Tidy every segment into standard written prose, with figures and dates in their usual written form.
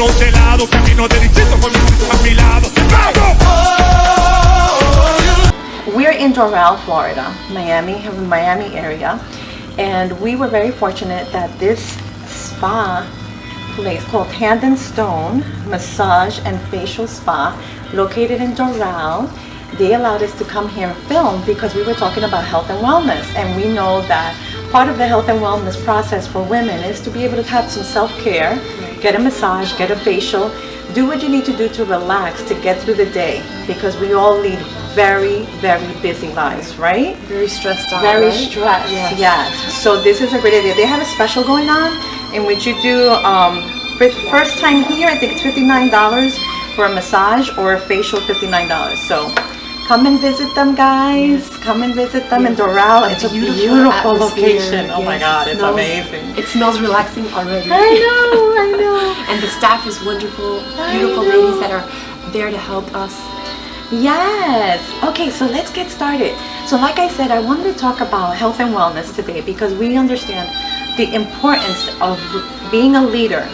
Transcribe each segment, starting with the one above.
congelado, camino derechito con a mi lado. ¡Vamos! We're in Doral, Florida, Miami area, and we were very fortunate that this spa place called Hand and Stone Massage and Facial Spa, located in Doral, they allowed us to come here and film because we were talking about health and wellness, and we know that part of the health and wellness process for women is to be able to have some self-care, get a massage, get a facial, do what you need to do to relax, to get through the day, because we all lead very, very busy lives, right? Very stressed out, Very right? stressed, Yes. So this is a great idea. They have a special going on in which you do, first time here, I think it's $59 for a massage, or a facial $59. So come and visit them, guys. Come and visit them in Doral. It's a beautiful location. Oh my God, it's amazing. It smells relaxing already. I know. And the staff is wonderful, beautiful ladies that are there to help us. Yes. Okay, so let's get started. So like I said, I wanted to talk about health and wellness today because we understand the importance of being a leader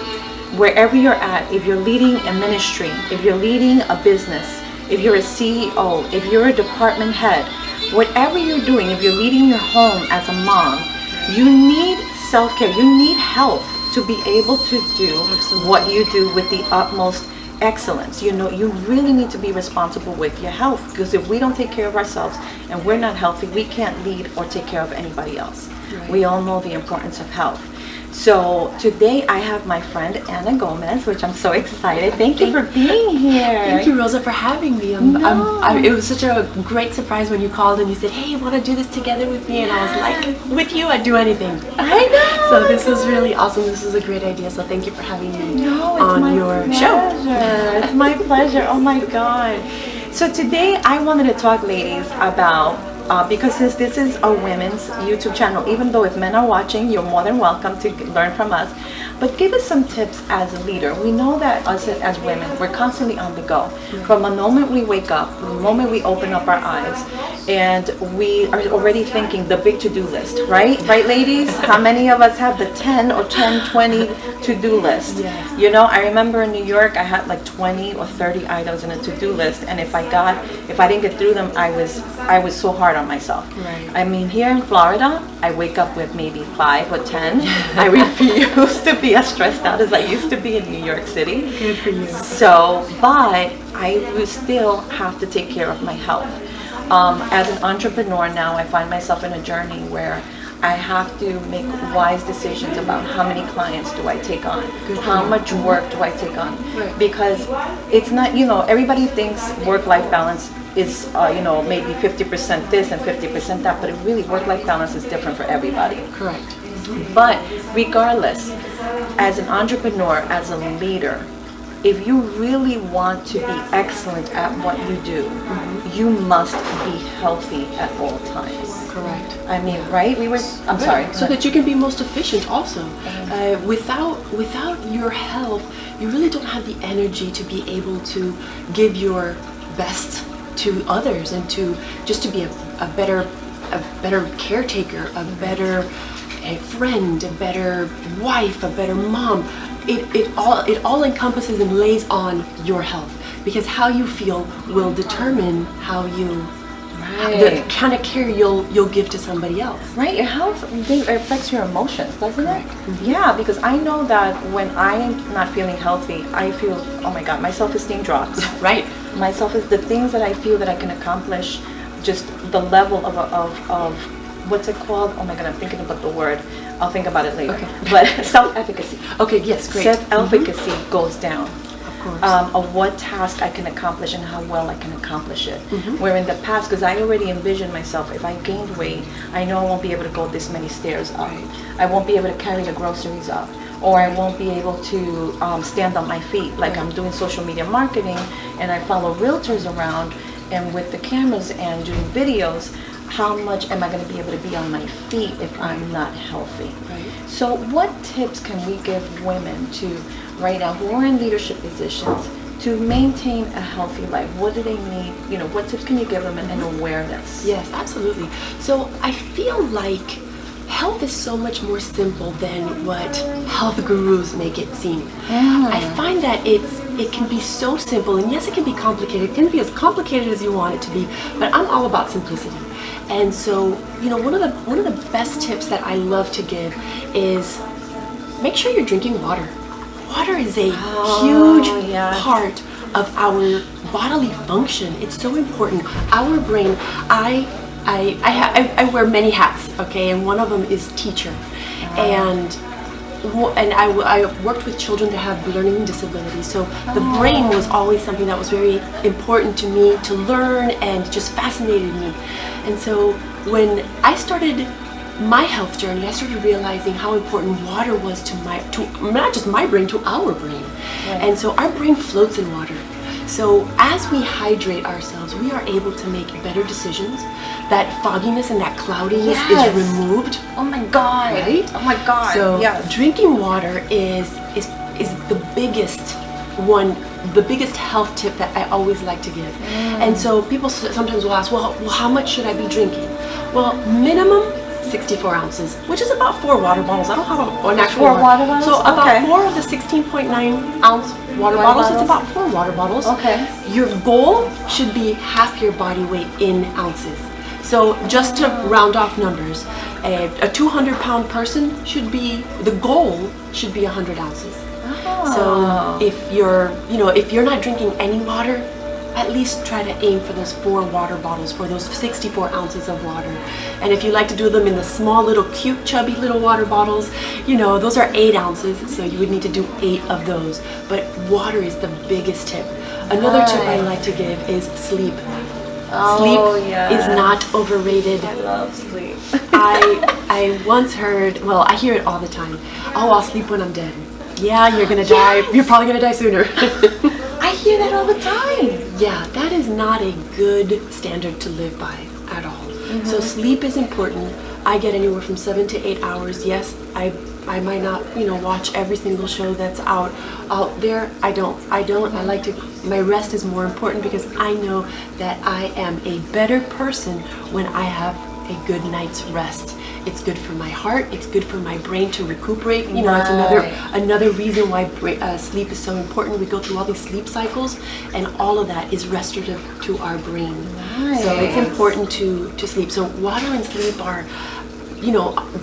wherever you're at. If you're leading a ministry, if you're leading a business, if you're a CEO, if you're a department head, whatever you're doing, if you're leading your home as a mom, you need self-care, you need health to be able to do what you do with the utmost excellence. You know, you really need to be responsible with your health, because if we don't take care of ourselves and we're not healthy, we can't lead or take care of anybody else. Right. We all know the importance of health. So today I have my friend Ana Gomez, which I'm so excited. Thank you for being here. Thank you, Rosa, for having me. It was such a great surprise when you called and you said, hey, you want to do this together with me? And I was like, with you, I'd do anything. I know. So this was really awesome. This was a great idea. So thank you for having me on your show. It's my pleasure. Oh my God. So today I wanted to talk, ladies, about because since this is a women's YouTube channel, even though if men are watching, you're more than welcome to learn from us. But give us some tips as a leader. We know that us as women, we're constantly on the go. From the moment we wake up, the moment we open up our eyes, and we are already thinking the big to-do list, right? Right, ladies? How many of us have the 10 or 10, 20 to-do list? Yes. You know, I remember in New York, I had like 20 or 30 items in a to-do list, and if I didn't get through them, I was so hard on myself. Right. I mean, here in Florida, I wake up with maybe 5 or 10. I refuse to be as stressed out as I used to be in New York City. Good for you. So, but I will still have to take care of my health. As an entrepreneur now, I find myself in a journey where I have to make wise decisions about how many clients do I take on, how much work do I take on, because it's not, you know, everybody thinks work-life balance is, you know, maybe 50% this and 50% that, but it really, work-life balance is different for everybody. Correct. But regardless, as an entrepreneur, as a leader, if you really want to be excellent at what you do, you must be healthy at all times. Correct. I mean, right? I'm sorry. So that you can be most efficient also. Without your health, you really don't have the energy to be able to give your best to others and to just to be a better caretaker, a better friend, a better wife, a better mom. It all encompasses and lays on your health, because how you feel will determine how you the kind of care you'll give to somebody else. Right, your health affects your emotions, doesn't it? Mm-hmm. Yeah, because I know that when I am not feeling healthy, I feel, oh my God, my self-esteem drops. Right. The things that I feel that I can accomplish, just the level of what's it called? Oh my God, I'm thinking about the word. I'll think about it later. Okay. But self-efficacy. Okay, yes, great. Self-efficacy goes down. Of what task I can accomplish and how well I can accomplish it. Where in the past, because I already envisioned myself, if I gained weight, I know I won't be able to go this many stairs up. I won't be able to carry the groceries up. Or I won't be able to stand on my feet. Like I'm doing social media marketing and I follow realtors around, and with the cameras and doing videos, how much am I going to be able to be on my feet if I'm not healthy? Right. So what tips can we give women to right now who are in leadership positions to maintain a healthy life? What do they need? You know, what tips can you give them in awareness? Yes, absolutely. So I feel like health is so much more simple than what health gurus make it seem. I find that it can be so simple, and yes, it can be complicated. It can be as complicated as you want it to be, but I'm all about simplicity. And so, you know, one of the best tips that I love to give is make sure you're drinking water. Water is a huge part of our bodily function. It's so important. Our brain, I wear many hats, okay, and one of them is teacher. And I worked with children that have learning disabilities, so the brain was always something that was very important to me to learn and just fascinated me. And so when I started my health journey, I started realizing how important water was to not just my brain, to our brain. And so our brain floats in water. So as we hydrate ourselves, we are able to make better decisions. That fogginess and that cloudiness is removed. Oh my God! Right? Oh my God! So drinking water is the biggest one, the biggest health tip that I always like to give. And so people sometimes will ask, well, how much should I be drinking? Well, minimum 64 ounces, which is about 4 water bottles. I don't have an actual 4 water bottles? So about 4 of the 16.9 ounce water bottles, it's about 4 water bottles. Okay. Your goal should be half your body weight in ounces. So just to round off numbers, a 200-pound person should be, the goal should be 100 ounces. So if you're not drinking any water, at least try to aim for those 4 water bottles, for those 64 ounces of water. And if you like to do them in the small little cute chubby little water bottles, you know, those are 8 ounces, so you would need to do 8 of those. But water is the biggest tip. Another tip I like to give is sleep. Sleep is not overrated. I love sleep. I once heard, well, I hear it all the time. Oh, I'll sleep when I'm dead. Yeah, you're gonna die. You're probably gonna die sooner. I hear that all the time. Yeah, that is not a good standard to live by at all. So sleep is important. I get anywhere from 7 to 8 hours. Yes, I might not, watch every single show that's out there. I don't. I like to, my rest is more important because I know that I am a better person when I have a good night's rest. It's good for my heart. It's good for my brain to recuperate. You know, it's another reason why sleep is so important. We go through all these sleep cycles, and all of that is restorative to our brain. So it's important to sleep. So water and sleep are,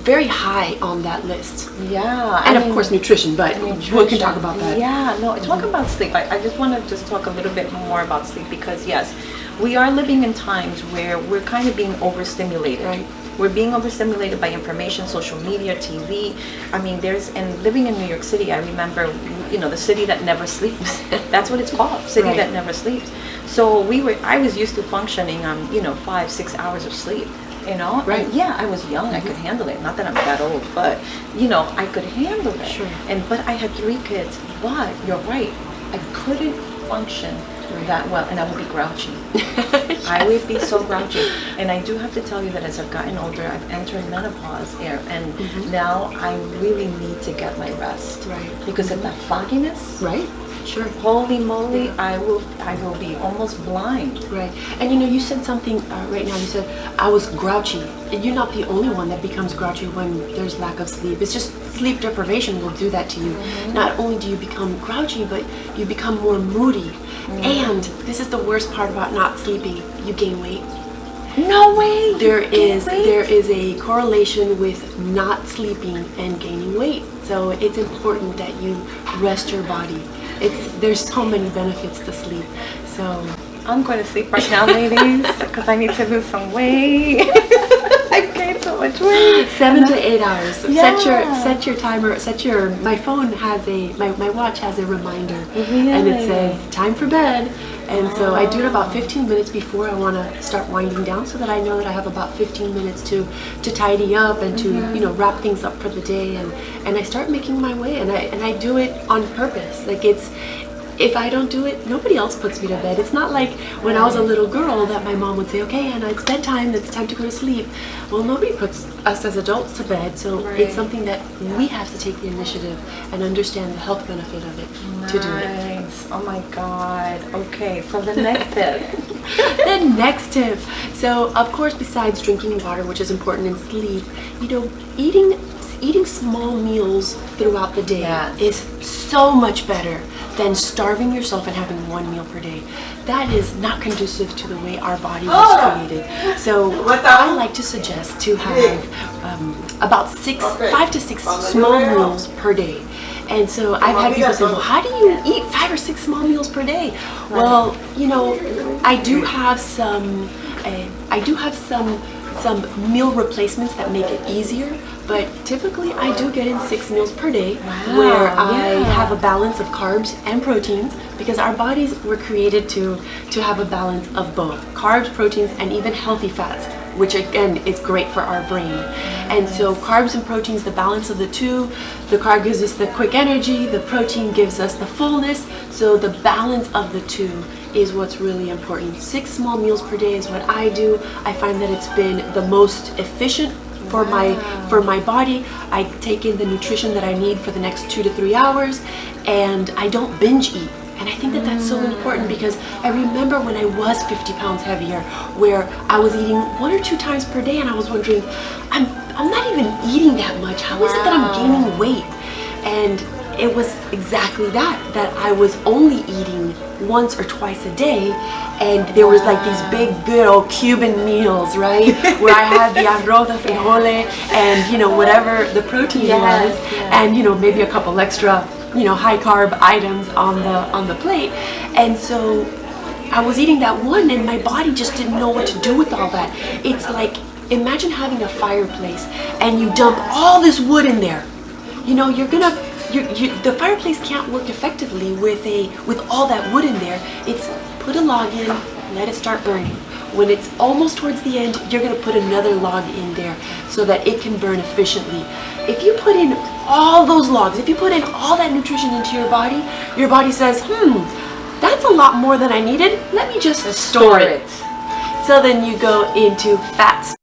very high on that list. Yeah. And of course nutrition, but we can talk about that. Yeah, no, talk about sleep. I just want to just talk a little bit more about sleep because yes, we are living in times where we're kind of being overstimulated. Right. We're being overstimulated by information, social media, TV. I mean, and living in New York City, I remember, the city that never sleeps. That's what it's called, city that never sleeps. So I was used to functioning on, 5-6 hours of sleep. Right. And yeah, I was young, I could handle it. Not that I'm that old, but I could handle it. Sure. But I had 3 kids. But you're right, I couldn't function that well, and I would be grouchy. Yes. I would be so grouchy. And I do have to tell you that as I've gotten older, I've entered menopause here, and now I really need to get my rest. Right. Because of that fogginess. Right. Sure. Holy moly, I will be almost blind. Right. And you said something right now. You said I was grouchy. And you're not the only one that becomes grouchy when there's lack of sleep. It's just sleep deprivation will do that to you. Not only do you become grouchy, but you become more moody. And this is the worst part about not sleeping. You gain weight. No way. There is a correlation with not sleeping and gaining weight. So it's important that you rest your body. There's so many benefits to sleep. So I'm going to sleep right now, ladies, because I need to lose some weight. I've gained so much weight. 7 to 8 hours. Yeah. Set your timer. My phone has my watch has a reminder, Really? and it says time for bed. And so I do it about 15 minutes before I want to start winding down, so that I know that I have about 15 minutes to tidy up and to wrap things up for the day, and I start making my way, and I do it on purpose. Like it's if I don't do it, nobody else puts me to bed. It's not like when I was a little girl that my mom would say, okay, Anna, it's bedtime, it's time to go to sleep. Well, nobody puts us as adults to bed, so it's something that we have to take the initiative and understand the health benefit of it to do it. Oh my God. Okay, so the next tip. The next tip. So, of course, besides drinking water, which is important, and sleep, you know, eating small meals throughout the day is so much better than starving yourself and having one meal per day. That is not conducive to the way our body was created. So I like to suggest to have about 5 to 6 small meals per day. And so I've had people say, well, how do you eat 5 or 6 small meals per day? Well, you know, I do have some meal replacements that make it easier, but typically I do get in 6 meals per day where I have a balance of carbs and proteins, because our bodies were created to have a balance of both carbs, proteins, and even healthy fats, which again is great for our brain. And so carbs and proteins, the balance of the two, the carb gives us the quick energy, the protein gives us the fullness, so the balance of the two is what's really important. 6 small meals per day is what I do. I find that it's been the most efficient for my body. I take in the nutrition that I need for the next 2 to 3 hours, and I don't binge eat. And I think that that's so important, because I remember when I was 50 pounds heavier, where I was eating 1 or 2 times per day, and I was wondering, I'm not even eating that much. How is it that I'm gaining weight? And it was exactly that I was only eating once or twice a day, and there was like these big good old Cuban meals, right? Where I had the arroz de frijole and, you know, whatever the protein was, and, you know, maybe a couple extra, you know, high carb items on the plate. And so I was eating that one, and my body just didn't know what to do with all that. It's like, imagine having a fireplace and you dump all this wood in there. You know, the fireplace can't work effectively with all that wood in there. It's put a log in, let it start burning. When it's almost towards the end, you're going to put another log in there so that it can burn efficiently. If you put in all those logs, if you put in all that nutrition into your body says, that's a lot more than I needed. Let me just store it. So then you go into fat